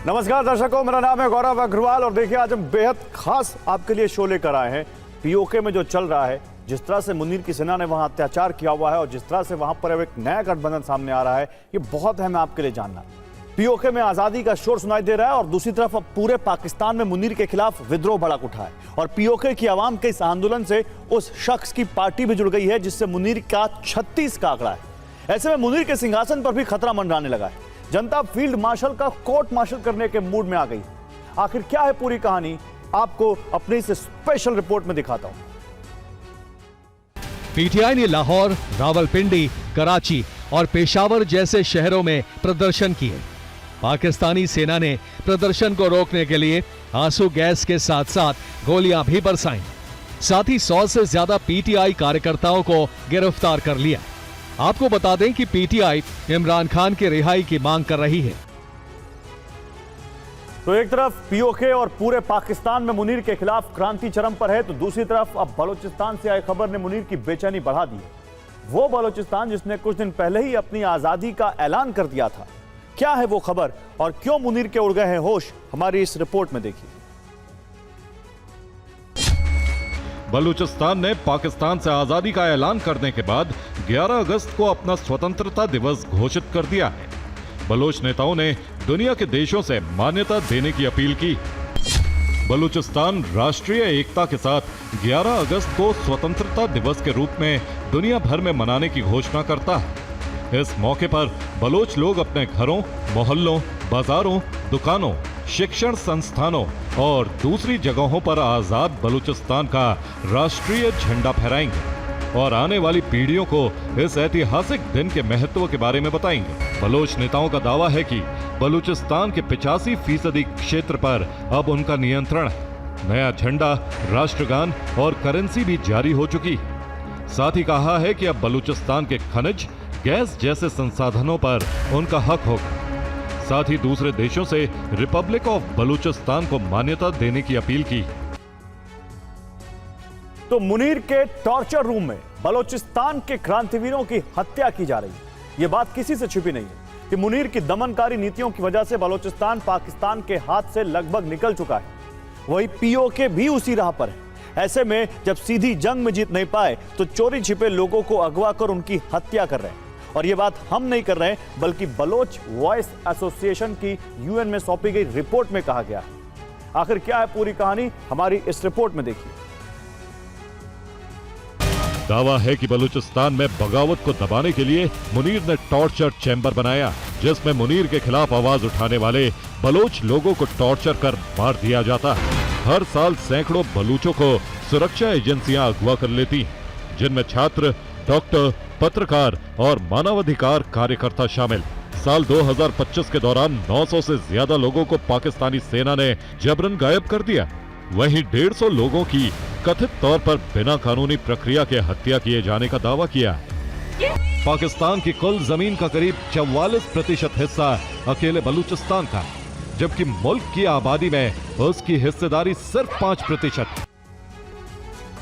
नमस्कार दर्शकों, मेरा नाम है गौरव अग्रवाल और देखिए आज हम बेहद खास आपके लिए शो लेकर आए हैं। पीओके में जो चल रहा है, जिस तरह से मुनीर की सेना ने वहां अत्याचार किया हुआ है और जिस तरह से वहां पर अब एक नया गठबंधन सामने आ रहा है, ये बहुत अहम है आपके लिए जानना। पीओके में आजादी का शोर सुनाई दे रहा है और दूसरी तरफ अब पूरे पाकिस्तान में मुनीर के खिलाफ विद्रोह भड़क उठा है और पीओके की आवाम के इस आंदोलन से उस शख्स की पार्टी भी जुड़ गई है जिससे मुनीर का 36 का आंकड़ा है। ऐसे में मुनीर के सिंहासन पर भी खतरा मंडराने लगा है। जनता फील्ड मार्शल का कोर्ट मार्शल करने के मूड में आ गई। आखिर क्या है पूरी कहानी, आपको अपनी इस स्पेशल रिपोर्ट में दिखाता हूं। पीटीआई ने लाहौर, रावलपिंडी, कराची और पेशावर जैसे शहरों में प्रदर्शन किए। पाकिस्तानी सेना ने प्रदर्शन को रोकने के लिए आंसू गैस के साथ साथ गोलियां भी बरसाईं। साथ ही 100 से ज्यादा पीटीआई कार्यकर्ताओं को गिरफ्तार कर लिया। आपको बता दें कि पीटीआई इमरान खान की रिहाई की मांग कर रही है। तो एक तरफ पीओके और पूरे पाकिस्तान में मुनीर के खिलाफ क्रांति चरम पर है, तो दूसरी तरफ अब बलूचिस्तान से आई खबर ने मुनीर की बेचैनी बढ़ा दी है। वो बलूचिस्तान जिसने कुछ दिन पहले ही अपनी आजादी का ऐलान कर दिया था। क्या है वो खबर और क्यों मुनीर के उड़ गए हैं होश, हमारी इस रिपोर्ट में देखिए। बलूचिस्तान ने पाकिस्तान से आजादी का ऐलान करने के बाद 11 अगस्त को अपना स्वतंत्रता दिवस घोषित कर दिया है। बलोच नेताओं ने दुनिया के देशों से मान्यता देने की अपील की। बलूचिस्तान राष्ट्रीय एकता के साथ 11 अगस्त को स्वतंत्रता दिवस के रूप में दुनिया भर में मनाने की घोषणा करता है। इस मौके पर बलोच लोग अपने घरों, मोहल्लों, बाजारों, दुकानों, शिक्षण संस्थानों और दूसरी जगहों पर आजाद बलूचिस्तान का राष्ट्रीय झंडा फहराएंगे और आने वाली पीढ़ियों को इस ऐतिहासिक दिन के महत्व के बारे में बताएंगे। बलोच नेताओं का दावा है कि बलूचिस्तान के 85% क्षेत्र पर अब उनका नियंत्रण है। नया झंडा, राष्ट्रगान और करेंसी भी जारी हो चुकी है। साथ ही कहा है कि अब बलूचिस्तान के खनिज, गैस जैसे संसाधनों पर उनका हक होगा। साथ ही दूसरे देशों से रिपब्लिक ऑफ बलूचिस्तान को मान्यता देने की अपील की। तो मुनीर के टॉर्चर रूम में बलूचिस्तान के क्रांतिवीरों की हत्या की जा रही है। यह बात किसी से छिपी नहीं है कि मुनीर की दमनकारी नीतियों की वजह से बलूचिस्तान पाकिस्तान के हाथ से लगभग निकल चुका है। वही पीओके भी उसी राह पर है। ऐसे में जब सीधी जंग में जीत नहीं पाए तो चोरी छिपे लोगों को अगवा कर उनकी हत्या कर रहे हैं। और ये बात हम नहीं कर रहे हैं, बल्कि बलोच वॉइस एसोसिएशन की यूएन में सौंपी गई रिपोर्ट में कहा गया है। आखिर क्या है पूरी कहानी, हमारी इस रिपोर्ट में देखिए। दावा है कि बलूचिस्तान में बगावत को दबाने के लिए मुनीर ने टॉर्चर चैम्बर बनाया, जिसमें मुनीर के खिलाफ आवाज उठाने वाले बलोच लोगों को टॉर्चर कर मार दिया जाता है। हर साल सैकड़ों बलूचों को सुरक्षा एजेंसियां अगवा कर लेती हैं, जिनमें छात्र, डॉक्टर, पत्रकार और मानवाधिकार कार्यकर्ता शामिल। साल 2025 के दौरान 900 से ज्यादा लोगों को पाकिस्तानी सेना ने जबरन गायब कर दिया। वहीं 150 लोगों की कथित तौर पर बिना कानूनी प्रक्रिया के हत्या किए जाने का दावा किया है। पाकिस्तान की कुल जमीन का करीब 44% हिस्सा अकेले बलूचिस्तान का, जबकि मुल्क की आबादी में उसकी हिस्सेदारी सिर्फ 5%।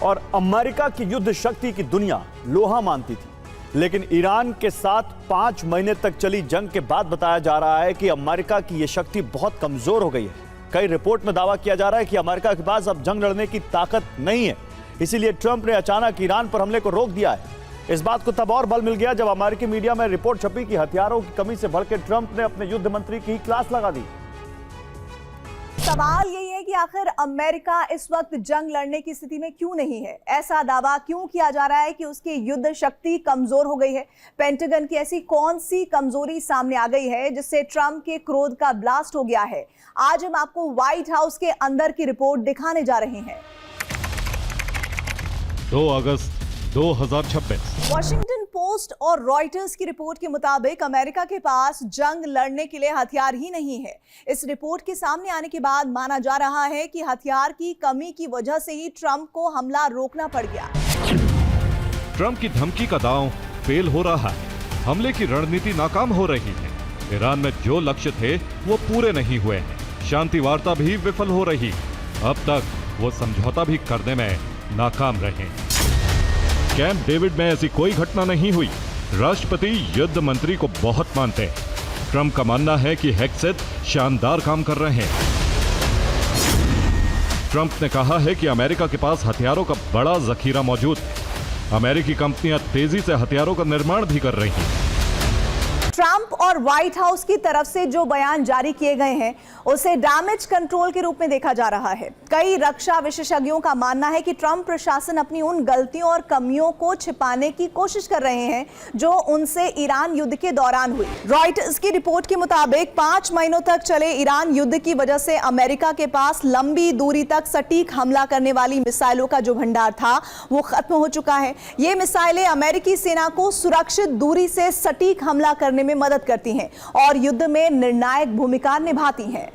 और अमेरिका की युद्ध शक्ति की दुनिया लोहा मानती थी, लेकिन ईरान के साथ 5 महीने तक चली जंग के बाद बताया जा रहा है कि अमेरिका की यह शक्ति बहुत कमजोर हो गई है। कई रिपोर्ट में दावा किया जा रहा है कि अमेरिका के पास अब जंग लड़ने की ताकत नहीं है। इसीलिए ट्रंप ने अचानक ईरान पर हमले को रोक दिया है। इस बात को तब और बल मिल गया जब अमेरिकी मीडिया में रिपोर्ट छपी कि हथियारों की कमी से भड़के ट्रंप ने अपने युद्ध मंत्री की क्लास लगा दी। सवाल यही है कि आखिर अमेरिका इस वक्त जंग लड़ने की स्थिति में क्यों नहीं है? ऐसा दावा क्यों किया जा रहा है कि उसकी युद्ध शक्ति कमजोर हो गई है? पेंटागन की ऐसी कौन सी कमजोरी सामने आ गई है जिससे ट्रंप के क्रोध का ब्लास्ट हो गया है? आज हम आपको व्हाइट हाउस के अंदर की रिपोर्ट दिखाने जा रहे हैं। 2 अगस्त 2026। वॉशिंगटन पोस्ट और रॉयटर्स की रिपोर्ट के मुताबिक अमेरिका के पास जंग लड़ने के लिए हथियार ही नहीं है। इस रिपोर्ट के सामने आने के बाद माना जा रहा है कि हथियार की कमी की वजह से ही ट्रंप को हमला रोकना पड़ गया। ट्रंप की धमकी का दांव फेल हो रहा है। हमले की रणनीति नाकाम हो रही है। ईरान में जो लक्ष्य थे वो पूरे नहीं हुए हैं। शांति वार्ता भी विफल हो रही। अब तक वो समझौता भी करने में नाकाम रहे। कैंप डेविड में ऐसी कोई घटना नहीं हुई। राष्ट्रपति युद्ध मंत्री को बहुत मानते हैं। ट्रंप का मानना है कि हेग्सेथ शानदार काम कर रहे हैं। ट्रंप ने कहा है कि अमेरिका के पास हथियारों का बड़ा जखीरा मौजूद है। अमेरिकी कंपनियां तेजी से हथियारों का निर्माण भी कर रही हैं। ट्रंप और व्हाइट हाउस की तरफ से जो बयान जारी किए गए हैं उसे डैमेज कंट्रोल के रूप में देखा जा रहा है। कई रक्षा विशेषज्ञों का मानना है कि ट्रंप प्रशासन अपनी उन गलतियों और कमियों को छिपाने की कोशिश कर रहे हैं जो उनसे ईरान युद्ध के दौरान हुई। रॉयटर्स की रिपोर्ट के मुताबिक 5 महीनों तक चले ईरान युद्ध की वजह से अमेरिका के पास लंबी दूरी तक सटीक हमला करने वाली मिसाइलों का जो भंडार था वो खत्म हो चुका है। ये मिसाइलें अमेरिकी सेना को सुरक्षित दूरी से सटीक हमला करने में मदद करती हैं और युद्ध में निर्णायक भूमिका निभाती हैं।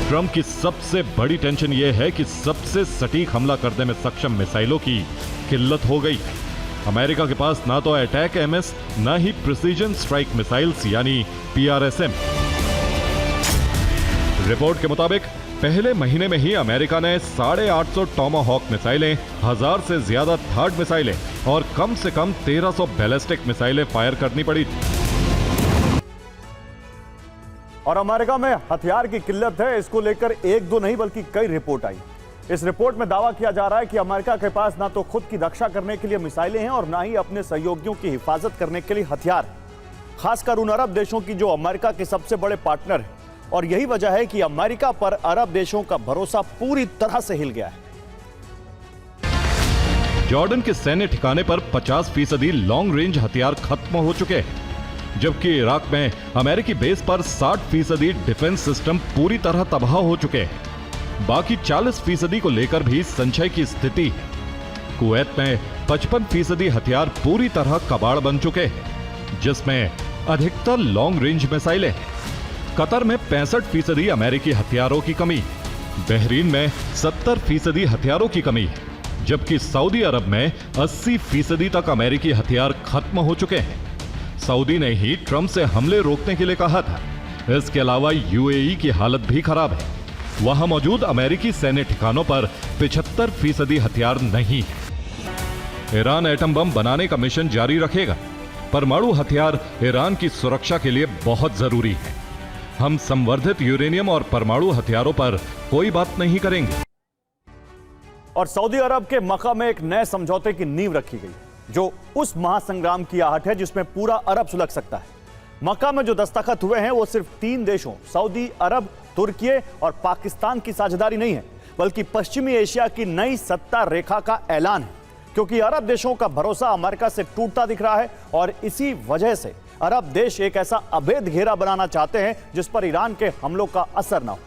ट्रंप की सबसे बड़ी टेंशन यह है कि सबसे सटीक हमला करने में सक्षम मिसाइलों की किल्लत हो गई है। अमेरिका के पास ना तो अटैक एमएस ना ही प्रिसीजन स्ट्राइक मिसाइल्स यानी पीआरएसएम। रिपोर्ट के मुताबिक पहले महीने में ही अमेरिका ने 850 टॉमाहॉक मिसाइलें, 1000 से ज्यादा थर्ड मिसाइलें और कम से कम 1300 बैलिस्टिक मिसाइलें फायर करनी पड़ी। और अमेरिका में हथियार की किल्लत है, इसको लेकर एक दो नहीं बल्कि कई रिपोर्ट आई। इस रिपोर्ट में दावा किया जा रहा है कि अमेरिका के पास ना तो खुद की रक्षा करने के लिए मिसाइलें हैं और ना ही अपने सहयोगियों की हिफाजत करने के लिए हथियार, खासकर उन अरब देशों की जो अमेरिका के सबसे बड़े पार्टनर हैं। और यही वजह है कि अमेरिका पर अरब देशों का भरोसा पूरी तरह से हिल गया है। जॉर्डन के सैन्य ठिकाने पर 50% लॉन्ग रेंज हथियार खत्म हो चुके हैं, जबकि इराक में अमेरिकी बेस पर 60% डिफेंस सिस्टम पूरी तरह तबाह हो चुके हैं। बाकी 40% को लेकर भी संशय की स्थिति है। कुवैत में 55% हथियार पूरी तरह कबाड़ बन चुके हैं, जिसमें अधिकतर लॉन्ग रेंज मिसाइलें हैं। कतर में 65% अमेरिकी हथियारों की कमी, बहरीन में 70% हथियारों की कमी है, जबकि सऊदी अरब में 80% तक अमेरिकी हथियार खत्म हो चुके हैं। सऊदी ने ही ट्रंप से हमले रोकने के लिए कहा था। इसके अलावा यूएई की हालत भी खराब है। वहां मौजूद अमेरिकी सैन्य ठिकानों पर 75% हथियार नहीं है। ईरान एटम बम बनाने का मिशन जारी रखेगा। परमाणु हथियार ईरान की सुरक्षा के लिए बहुत जरूरी है। हम संवर्धित यूरेनियम और परमाणु हथियारों पर कोई बात नहीं करेंगे। और सऊदी अरब के मक्का में एक नए समझौते की नींव रखी गई, जो उस महासंग्राम की आहट है जिसमें पूरा अरब सुलग सकता है। मक्का में जो दस्तखत हुए हैं वो सिर्फ 3 देशों सऊदी अरब, तुर्की और पाकिस्तान की साझेदारी नहीं है, बल्कि पश्चिमी एशिया की नई सत्ता रेखा का ऐलान है। क्योंकि अरब देशों का भरोसा अमेरिका से टूटता दिख रहा है और इसी वजह से अरब देश एक ऐसा अभेद घेरा बनाना चाहते हैं जिस पर ईरान के हमलों का असर ना हो।